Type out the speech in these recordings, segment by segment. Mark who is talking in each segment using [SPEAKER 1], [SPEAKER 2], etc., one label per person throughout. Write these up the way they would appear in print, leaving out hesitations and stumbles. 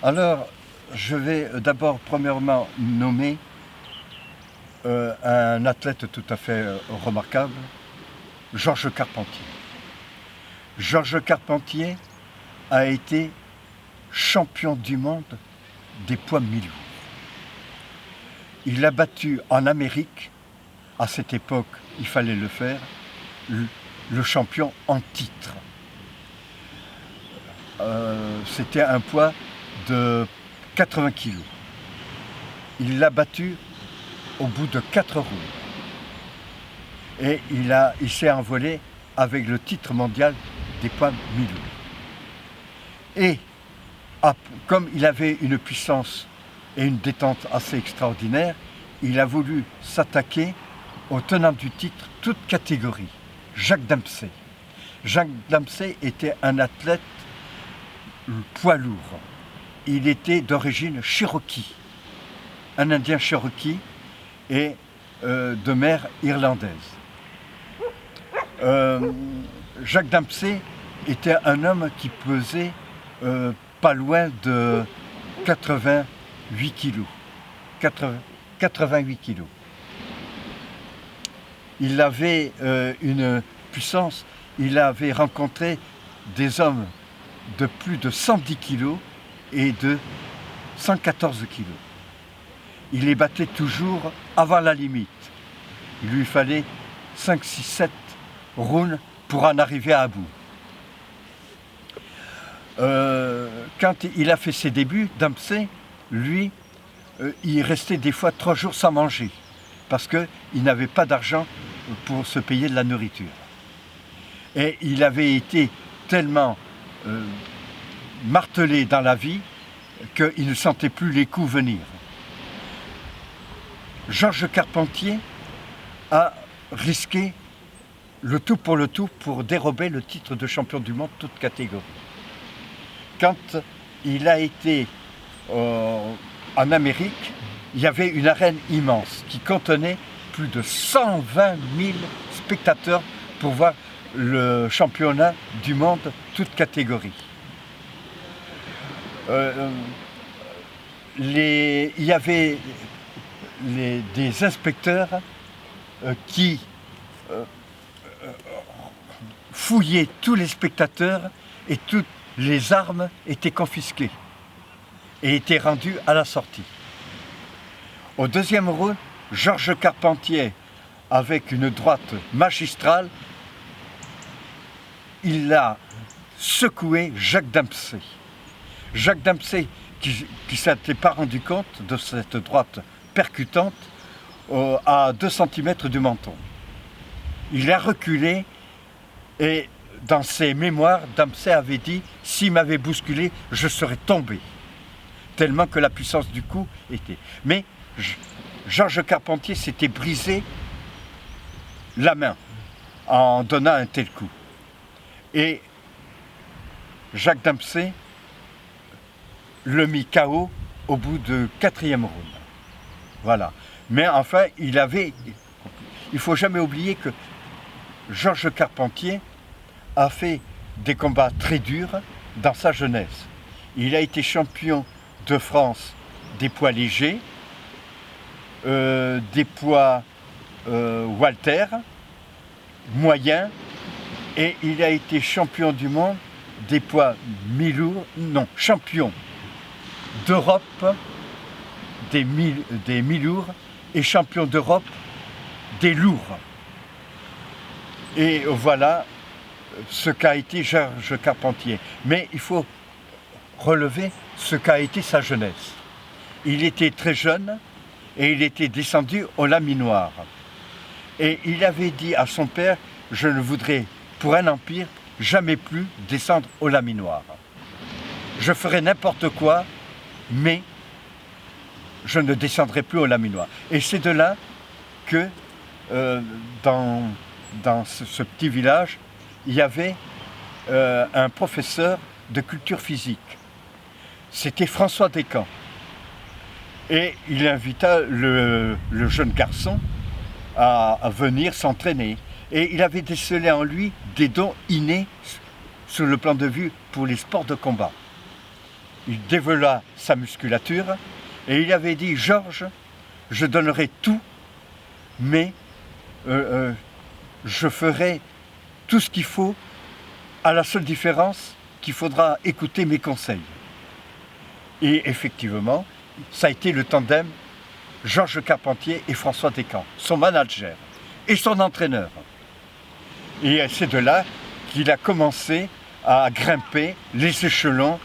[SPEAKER 1] Alors, je vais d'abord, premièrement, nommer un athlète tout à fait remarquable, Georges Carpentier. Georges Carpentier a été champion du monde des poids mi-lourds. Il a battu en Amérique, à cette époque, il fallait le faire, le champion en titre. C'était un poids de 80 kg. Il l'a battu au bout de 4 rounds. Et il s'est envolé avec le titre mondial des poids mi-lourds. Et comme il avait une puissance et une détente assez extraordinaire, il a voulu s'attaquer au tenant du titre, toute catégorie, Jacques Dempsey. Jacques Dempsey était un athlète poids lourd. Il était d'origine Cherokee, un Indien Cherokee et de mère irlandaise. Jacques Dempsey était un homme qui pesait pas loin de 88 kilos. 88 kilos. Il avait une puissance, il avait rencontré des hommes de plus de 110 kilos et de 114 kilos. Il les battait toujours avant la limite. Il lui fallait 5, 6, 7 rounds pour en arriver à bout. Quand il a fait ses débuts, Dempsey, lui, il restait des fois 3 jours sans manger parce qu'il n'avait pas d'argent pour se payer de la nourriture. Et il avait été tellement martelé dans la vie qu'il ne sentait plus les coups venir. Georges Carpentier a risqué le tout pour dérober le titre de champion du monde toute catégorie. Quand il a été en Amérique, il y avait une arène immense qui contenait plus de 120 000 spectateurs pour voir le championnat du monde toute catégorie. Il y avait des inspecteurs qui fouillaient tous les spectateurs et toutes les armes étaient confisquées et étaient rendues à la sortie. Au deuxième round, Georges Carpentier, avec une droite magistrale, il a secoué Jacques Dempsey. Jacques Dempsey, qui ne s'était pas rendu compte de cette droite percutante, à 2 cm du menton. Il a reculé et dans ses mémoires, Dempsey avait dit « S'il m'avait bousculé, je serais tombé ». Tellement que la puissance du coup était. Mais Georges Carpentier s'était brisé la main en donnant un tel coup. Et Jacques Dempsey le mit KO au bout du 4e round. Voilà. Mais enfin, il ne faut jamais oublier que Georges Carpentier a fait des combats très durs dans sa jeunesse. Il a été champion de France des poids légers, des poids Walter, moyens, et il a été champion du monde des poids mi-lourds, non, champion d'Europe des mi-lourds et champion d'Europe des lourds. Et voilà ce qu'a été Georges Carpentier. Mais il faut relever ce qu'a été sa jeunesse. Il était très jeune et il était descendu au laminoir. Et il avait dit à son père, je ne voudrais, pour un empire, jamais plus descendre au laminoir. Je ferai n'importe quoi, mais je ne descendrai plus au laminoir. Et c'est de là que, dans ce petit village, il y avait un professeur de culture physique. C'était François Descamps. Et il invita le jeune garçon à venir s'entraîner. Et il avait décelé en lui des dons innés sur le plan de vue pour les sports de combat. il développait sa musculature et il avait dit: Georges, je donnerai tout, mais je ferai tout ce qu'il faut, à la seule différence qu'il faudra écouter mes conseils. Et effectivement, ça a été le tandem Georges Carpentier et François Descamps, son manager et son entraîneur. Et c'est de là qu'il a commencé à grimper les échelons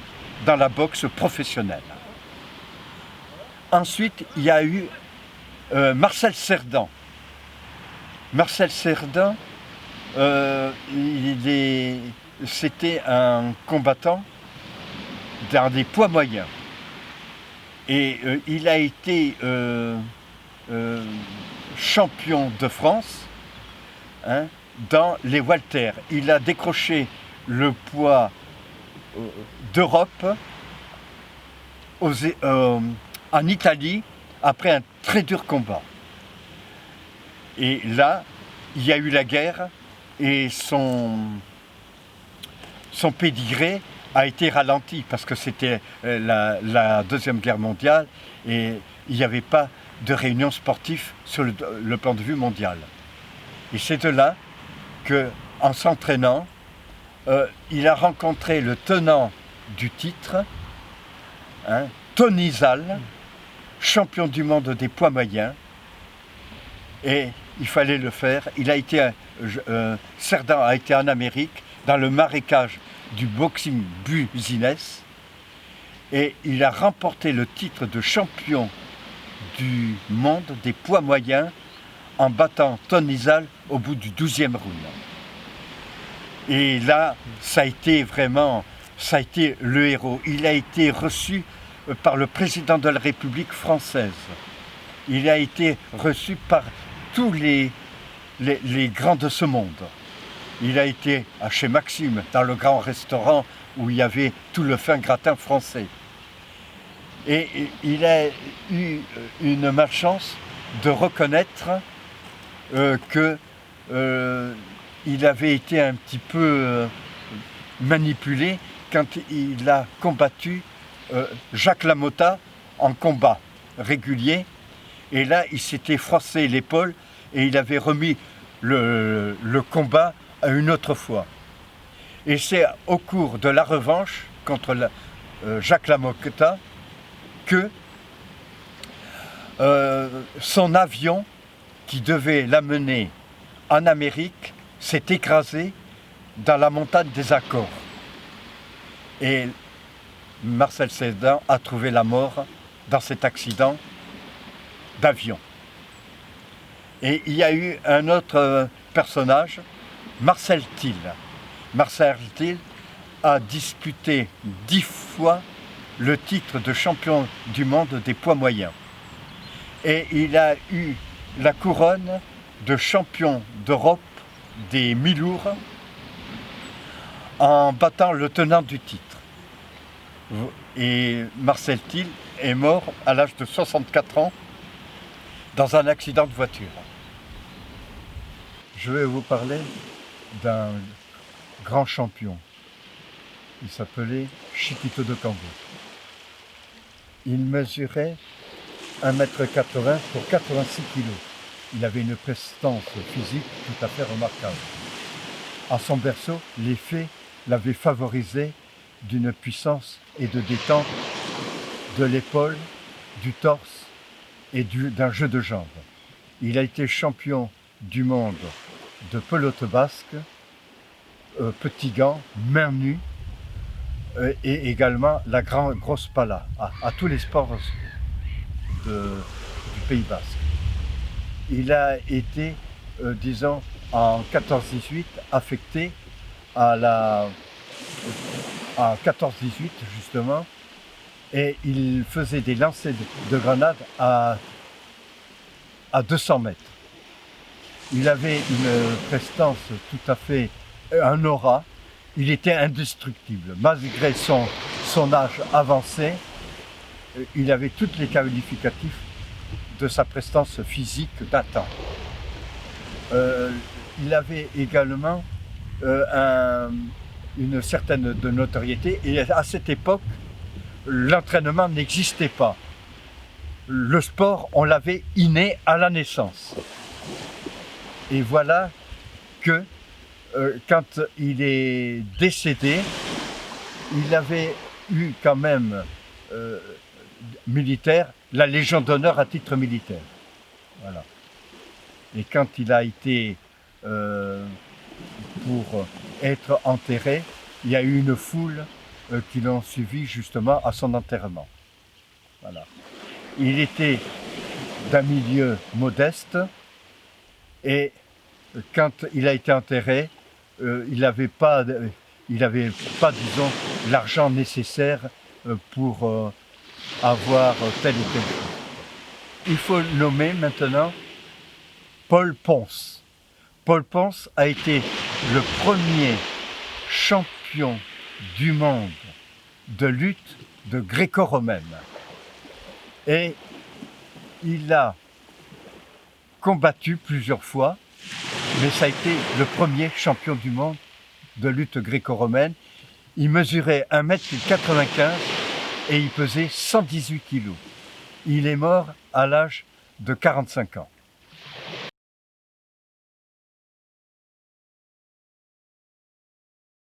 [SPEAKER 1] dans la boxe professionnelle. Ensuite, il y a eu Marcel Cerdan. Marcel Cerdan, c'était un combattant dans des poids moyens. Et il a été champion de France, hein, dans les welter. Il a décroché le poids d'Europe en Italie après un très dur combat. Et là, il y a eu la guerre et son pédigré a été ralenti parce que c'était la Deuxième Guerre mondiale et il n'y avait pas de réunion sportive sur le plan de vue mondial. Et c'est de là qu'en s'entraînant, il a rencontré le tenant du titre, hein, Tony Zal, champion du monde des poids moyens, et il fallait le faire. Cerdan a été en Amérique, dans le marécage du boxing business, et il a remporté le titre de champion du monde des poids moyens en battant Tony Zal au bout du 12e round. Et là, ça a été le héros. Il a été reçu par le président de la République française. Il a été reçu par tous les grands de ce monde. Il a été chez Maxime, dans le grand restaurant où il y avait tout le fin gratin français. Et il a eu une malchance de reconnaître qu'il avait été un petit peu manipulé quand il a combattu Jacques Lamotta en combat régulier. Et là, il s'était froissé l'épaule et il avait remis le combat à une autre fois. Et c'est au cours de la revanche contre Jacques Lamotta que son avion qui devait l'amener en Amérique s'est écrasé dans la montagne des Accords. Et Marcel Cerdan a trouvé la mort dans cet accident d'avion. Et il y a eu un autre personnage, Marcel Thill. Marcel Thill a disputé 10 fois le titre de champion du monde des poids moyens. Et il a eu la couronne de champion d'Europe des mi-lourds en battant le tenant du titre. Et Marcel Thill est mort à l'âge de 64 ans dans un accident de voiture. Je vais vous parler d'un grand champion. Il s'appelait Chiquito de Cambo. Il mesurait 1,80 m pour 86 kg. Il avait une prestance physique tout à fait remarquable. À son berceau, les fées l'avaient favorisé d'une puissance et de détente de l'épaule, du torse et d'un jeu de jambes. Il a été champion du monde de pelote basque, petit gant, main nue, et également la grosse pala, à tous les sports du Pays basque. Il a été, disons, en 14-18, affecté en 14-18 justement, et il faisait des lancers de grenades à 200 mètres. Il avait une prestance tout à fait, un aura. Il était indestructible. Malgré son âge avancé, il avait tous les qualificatifs de sa prestance physique datant. Il avait également une certaine de notoriété. Et à cette époque, l'entraînement n'existait pas. Le sport, on l'avait inné à la naissance. Et voilà que quand il est décédé, il avait eu quand même militaire, la Légion d'honneur à titre militaire. Voilà. Et quand il a été pour être enterré, il y a eu une foule qui l'ont suivi justement à son enterrement. Voilà. Il était d'un milieu modeste et quand il a été enterré, il n'avait pas, disons, l'argent nécessaire pour avoir telle ou telle chose. Il faut nommer maintenant Paul Pons. Paul Pons a été le premier champion du monde de lutte de gréco-romaine. Et il a combattu plusieurs fois, mais ça a été le premier champion du monde de lutte gréco-romaine. Il mesurait 1,95 m et il pesait 118 kg. Il est mort à l'âge de 45 ans.